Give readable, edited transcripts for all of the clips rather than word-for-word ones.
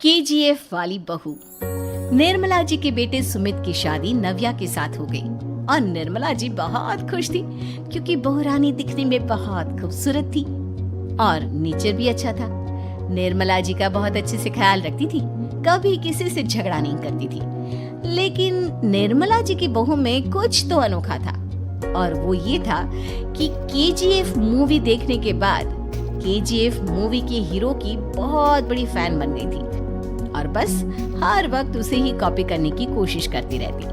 KGF वाली बहू। निर्मला जी के बेटे सुमित की शादी नव्या के साथ हो गई और निर्मला जी बहुत खुश थी क्योंकि बहू रानी दिखने में बहुत खूबसूरत थी और नेचर भी अच्छा था। निर्मला जी का बहुत अच्छे से ख्याल रखती थी, कभी किसी से झगड़ा नहीं करती थी। लेकिन निर्मला जी की बहू में कुछ तो अनोखा था और वो ये था कि केजीएफ मूवी देखने के बाद केजीएफ मूवी के हीरो की बहुत बड़ी फैन बन गई थी और बस हर वक्त उसे ही कॉपी करने की कोशिश करती रहती।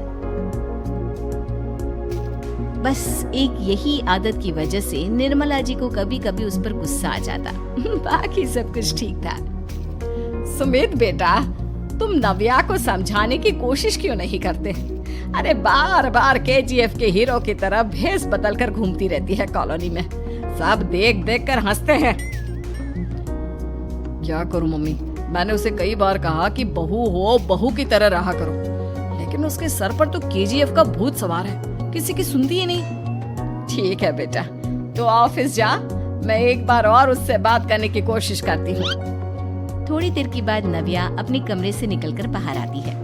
बस एक यही आदत की वजह से निर्मला जी को कभी कभी उस पर गुस्सा आ जाता। बाकी सब कुछ ठीक था। सुमित बेटा, तुम नव्या को समझाने की कोशिश क्यों नहीं करते? अरे बार बार केजीएफ के हीरो की तरह भेष बदल कर घूमती रहती है कॉलोनी में, सब देख देख कर हंसते हैं। क्या करूं मम्मी, मैंने उसे कई बार कहा कि बहू हो, बहू की तरह रहा करो, लेकिन उसके सर पर तो केजीएफ का भूत सवार है, किसी की सुनती ही नहीं। ठीक है बेटा, तो ऑफिस जा, मैं एक बार और उससे बात करने की कोशिश करती हूँ। थोड़ी देर के बाद नव्या अपने कमरे से निकलकर बाहर आती है।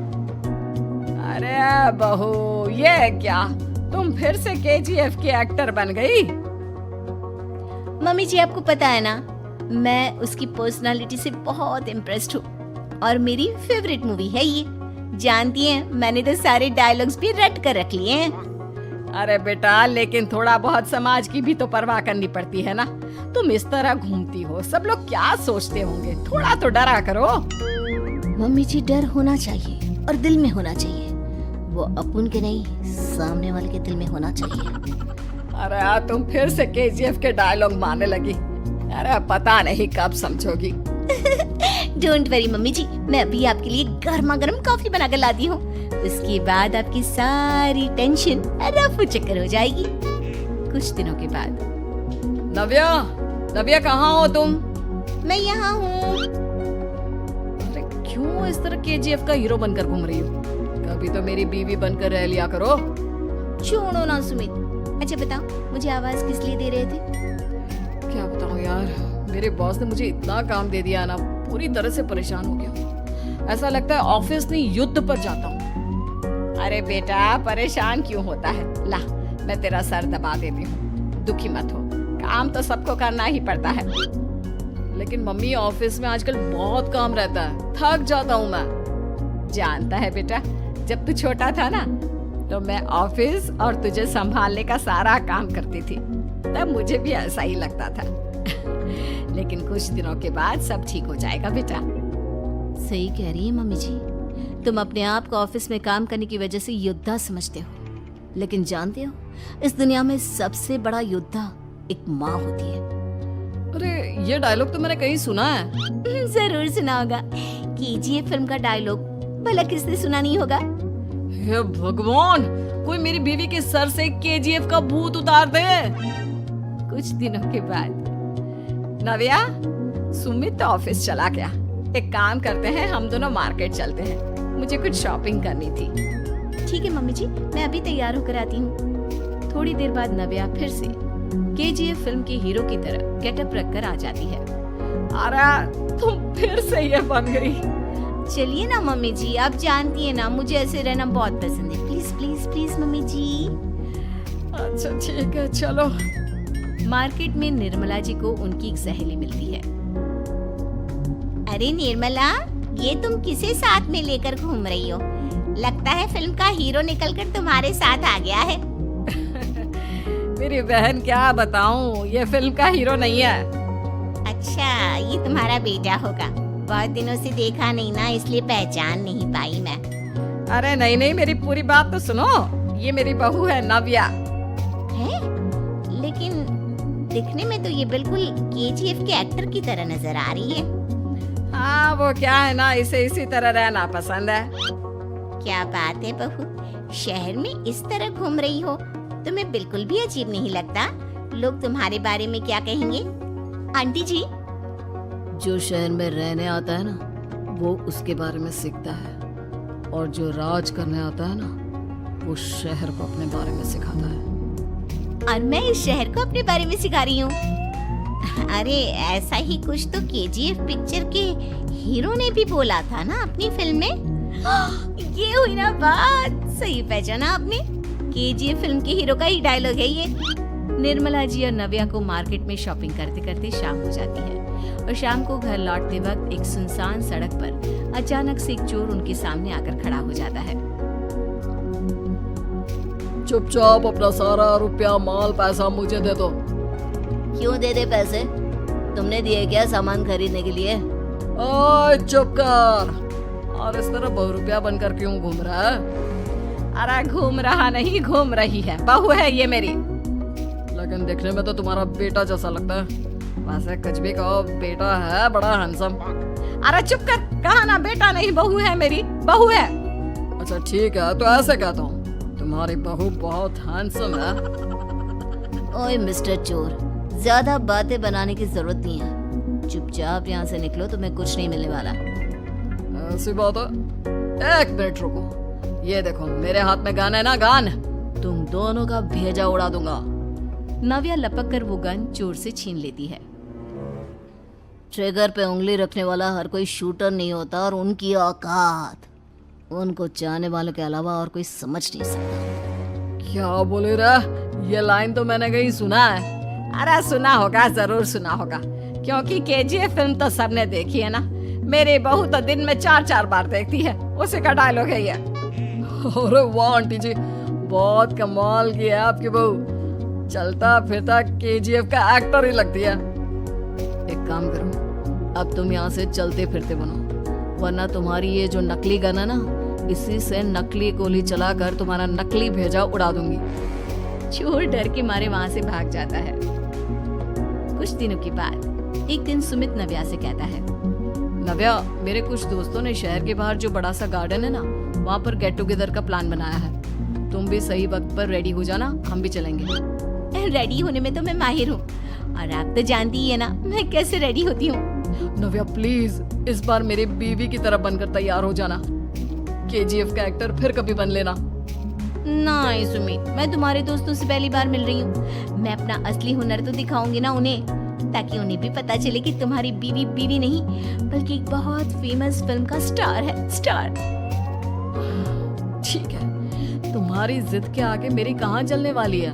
अरे बहू, ये क्या, तुम फिर से केजीएफ की एक्टर बन गई? मम्मी जी, आपको पता है ना, मैं उसकी पर्सनालिटी से बहुत इम्प्रेस्ड हूँ और मेरी फेवरेट मूवी है ये। जानती हैं, मैंने तो सारे डायलॉग्स भी रट कर रख लिए हैं। अरे बेटा, लेकिन थोड़ा बहुत समाज की भी तो परवाह करनी पड़ती है ना। तुम इस तरह घूमती हो, सब लोग क्या सोचते होंगे, थोड़ा तो डरा करो। मम्मी जी, डर होना चाहिए और दिल में होना चाहिए, वो अपन के नहीं, सामने वाले के दिल में होना चाहिए। अरे तुम फिर से केजीएफ के डायलॉग मारने लगी। अरे पता नहीं कब समझोगी। डोंट वरी मम्मी जी, मैं अभी आपके लिए गर्मा गर्म कॉफी बना कर लाती हूँ। उसके बाद आपकी सारी टेंशन रफू चक्कर हो जाएगी। कुछ दिनों के बाद। नव्या, नव्या कहाँ हो तुम? मैं यहाँ हूँ। अरे क्यों इस तरह केजीएफ का हीरो बनकर घूम रही हो? कभी तो मेरी बीवी बनकर रह लिया करो। छोड़ो ना सुमित। अच्छा बताओ, मुझे आवाज किस लिए दे रहे थे? क्या बताऊं यार, मेरे बॉस ने मुझे इतना काम दे दिया ना, पूरी तरह से परेशान हो गया। ऐसा लगता है ऑफिस नहीं, युद्ध पर जाता हूँ। अरे बेटा, परेशान क्यों होता है? ला, मैं तेरा सर दबा देती हूँ, दुखी मत हो, काम तो सबको करना ही पड़ता है। लेकिन मम्मी, ऑफिस में आजकल बहुत काम रहता है, थक जाता हूँ मैं। जानता है बेटा, जब तू छोटा था ना, तो मैं ऑफिस और तुझे संभालने का सारा काम करती थी, तब मुझे भी ऐसा ही लगता था। लेकिन कुछ दिनों के बाद सब ठीक हो जाएगा बेटा। सही कह रही है मम्मी जी, तुम अपने आप को ऑफिस में काम करने की वजह से योद्धा समझते हो, लेकिन जानते हो, इस दुनिया में सबसे बड़ा योद्धा एक माँ होती है। अरे ये डायलॉग तो मैंने कहीं सुना है। जरूर सुना होगा, केजीएफ फिल्म का डायलॉग, भला किसने सुना नहीं होगा? हे भगवान, कोई मेरी बीवी के सर से केजीएफ का भूत उतार दे। कुछ दिनों के बाद। नव्या, सुमित तो ऑफिस चला गया, एक काम करते हैं, हम दोनों मार्केट चलते हैं, मुझे कुछ शॉपिंग करनी थी। ठीक है मम्मी जी, मैं अभी तैयार होकर आती हूँ। थोड़ी देर बाद नव्या फिर से केजीएफ फिल्म के हीरो की तरह गेटअप रखकर आ जाती है। अरे तुम फिर से ये बन गई। चलिए ना मम्मी जी, आप जानती है ना, मुझे ऐसे रहना बहुत पसंद है। प्लीज प्लीज प्लीज मम्मी जी। अच्छा ठीक है, चलो। मार्केट में निर्मला जी को उनकी एक सहेली मिलती है। अरे निर्मला, ये तुम किसे साथ में लेकर घूम रही हो? लगता है फिल्म का हीरो निकलकर तुम्हारे साथ आ गया है। मेरी बहन, क्या बताऊं, ये फिल्म का हीरो नहीं है। अच्छा, ये तुम्हारा बेटा होगा, बहुत दिनों से देखा नहीं ना, इसलिए पहचान नहीं पाई मैं। अरे नहीं नहीं, मेरी पूरी बात तो सुनो, ये मेरी बहू है नव्या। है? लेकिन दिखने में तो ये बिल्कुल केजीएफ के एक्टर की तरह नजर आ रही है। हाँ, वो क्या है ना, इसे इसी तरह रहना पसंद है। क्या बात है बहू, शहर में इस तरह घूम रही हो, तुम्हें बिल्कुल भी अजीब नहीं लगता? लोग तुम्हारे बारे में क्या कहेंगे? आंटी जी, जो शहर में रहने आता है ना, वो उसके बारे में सीखता है, और जो राज करने आता है ना, वो शहर को अपने बारे में सिखाता है। और मैं इस शहर को अपने बारे में सिखा रही हूँ। अरे ऐसा ही कुछ तो केजीएफ पिक्चर के हीरो ने भी बोला था ना अपनी फिल्म में। ये हुई ना बात, सही पहचाना आपने। केजीएफ फिल्म के हीरो का ही डायलॉग है ये। निर्मला जी और नव्या को मार्केट में शॉपिंग करते करते शाम हो जाती है और शाम को घर लौटते वक्त एक सुनसान सड़क पर अचानक से एक चोर उनके सामने आकर खड़ा हो जाता है। चुपचाप अपना सारा रुपया माल पैसा मुझे दे दो। क्यों दे दे पैसे? तुमने दिए क्या सामान खरीदने के लिए? ओए चुप कर। और इस तरह बहुरुपया बनकर क्यों घूम रहा है? अरे घूम रहा नहीं, घूम रही है। बहू है ये मेरी। लेकिन देखने में तो तुम्हारा बेटा जैसा लगता है। वैसे कुछ भी कहो, बेटा है बड़ा हैंडसम। अरे चुप कर, कहा ना बेटा नहीं, बहू है मेरी, बहू है। अच्छा ठीक है, तो ऐसे कहता हूँ, तुम्हारी बहू बहुत हैंडसम है। ओए मिस्टर चोर, ज्यादा बातें बनाने की जरूरत नहीं है। चुपचाप यहाँ से निकलो, तुम्हें कुछ नहीं मिलने वाला। ऐसी बात है। एक मिनट रुको, ये देखो मेरे हाथ में गन है ना, गन। तुम दोनों का भेजा उड़ा दूंगा। नव्या लपक कर वो गन चोर से छीन लेती है। ट्रिगर पे उंगली रखने वाला हर कोई शूटर नहीं होता और उनकी औकात उनको चाहने वालों के अलावा और कोई समझ नहीं सकता। क्या बोले रे? ये लाइन तो मैंने कहीं सुना है। अरे सुना होगा, जरूर सुना होगा, क्योंकि केजीएफ फिल्म तो सबने देखी है ना। मेरी बहू तो दिन में 4-4 बार देखती है, उसी का डायलॉग है ये। अरे वाह आंटी जी, बहुत कमाल की है आपकी बहू। चलता फिरता केजीएफ का एक्टर ही लगती है। एक काम करो, अब तुम यहाँ से चलते फिरते बनो, वरना तुम्हारी ये जो नकली गन है ना, इसी से नकली गोली चलाकर तुम्हारा नकली भेजा उड़ा दूंगी। चोर डर के मारे वहाँ से भाग जाता है। कुछ दिनों के बाद एक दिन सुमित नव्या से कहता है, नव्या, मेरे कुछ दोस्तों ने शहर के बाहर जो बड़ा सा गार्डन है ना, वहाँ पर गेट टुगेदर का प्लान बनाया है। तुम भी सही वक्त पर रेडी हो जाना, हम भी चलेंगे। रेडी होने में तो मैं माहिर हूँ, और आप तो जानती ही है ना मैं कैसे रेडी होती हूँ। नव्या प्लीज, इस बार मेरी बीवी की तरह बनकर तैयार हो जाना। केजीएफ का एक्टर फिर कभी बन लेना। नहीं सुमित, मैं तुम्हारे दोस्तों से पहली बार मिल रही हूँ। मैं अपना असली हुनर तो दिखाऊंगी ना उन्हें, ताकि उन्हें भी पता चले कि तुम्हारी बीवी बीवी नहीं बल्कि एक बहुत फेमस फिल्म का स्टार है, स्टार। ठीक है, तुम्हारी जिद के आगे मेरी कहाँ चलने वाली है।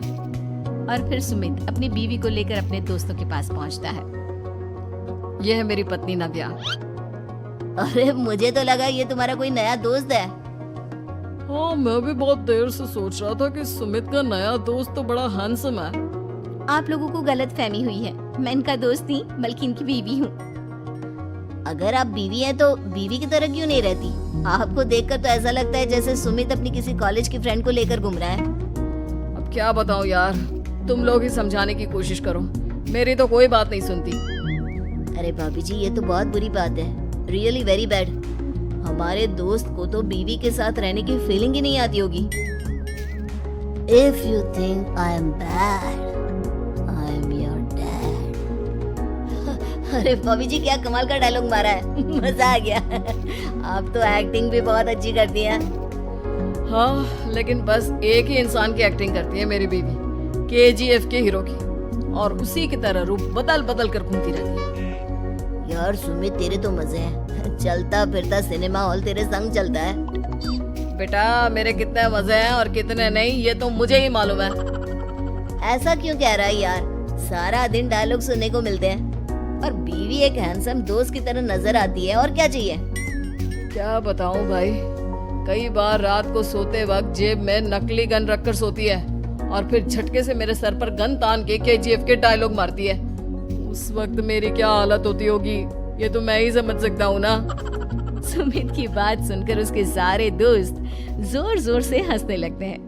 और फिर सुमित अपनी बीवी को लेकर अपने दोस्तों के पास पहुंचता है। यह है मेरी पत्नी नव्या। अरे मुझे तो लगा ये तुम्हारा कोई नया दोस्त है। हाँ, मैं भी बहुत देर से सोच रहा था कि सुमित का नया दोस्त तो बड़ा हैंडसम है। आप लोगों को गलत फहमी हुई है, मैं इनका दोस्त नहीं बल्कि इनकी बीवी हूँ। अगर आप बीवी हैं तो बीवी की तरह क्यों नहीं रहती? आपको देखकर तो ऐसा लगता है जैसे सुमित अपनी किसी कॉलेज की फ्रेंड को लेकर घूम रहा है। अब क्या बताऊं यार, तुम लोग ही समझाने की कोशिश करो, मेरी तो कोई बात नहीं सुनती। अरे भाभी जी, ये तो बहुत बुरी बात है, रियली वेरी बैड। हमारे दोस्त को तो बीवी के साथ रहने की फीलिंग ही नहीं आती होगी। If you think I am bad, I am your dad. अरे भाभी जी, क्या कमाल का डायलॉग मारा है, मजा आ गया। आप तो एक्टिंग भी बहुत अच्छी करती हैं। हाँ, लेकिन बस एक ही इंसान की एक्टिंग करती है मेरी बीवी, केजीएफ के हीरो की, और उसी की तरह रूप बदल बदल कर घूमती रहती है। यार सुमित, तेरे तो मजे हैं, चलता फिरता सिनेमा हॉल तेरे संग चलता है। बेटा, मेरे कितने मजे हैं और कितने नहीं ये तो मुझे ही मालूम है। ऐसा क्यों कह रहा है यार? सारा दिन डायलॉग सुनने को मिलते हैं और बीवी एक हैंडसम दोस्त की तरह नजर आती है, और क्या चाहिए? क्या बताऊं भाई, कई बार रात को सोते वक्त जेब में नकली गन रखकर सोती है और फिर झटके से मेरे सर पर गन तान के केजीएफ के डायलॉग मारती है। उस वक्त मेरी क्या हालत होती होगी ये तो मैं ही समझ सकता हूँ ना। सुमित की बात सुनकर उसके सारे दोस्त जोर जोर से हंसने लगते हैं।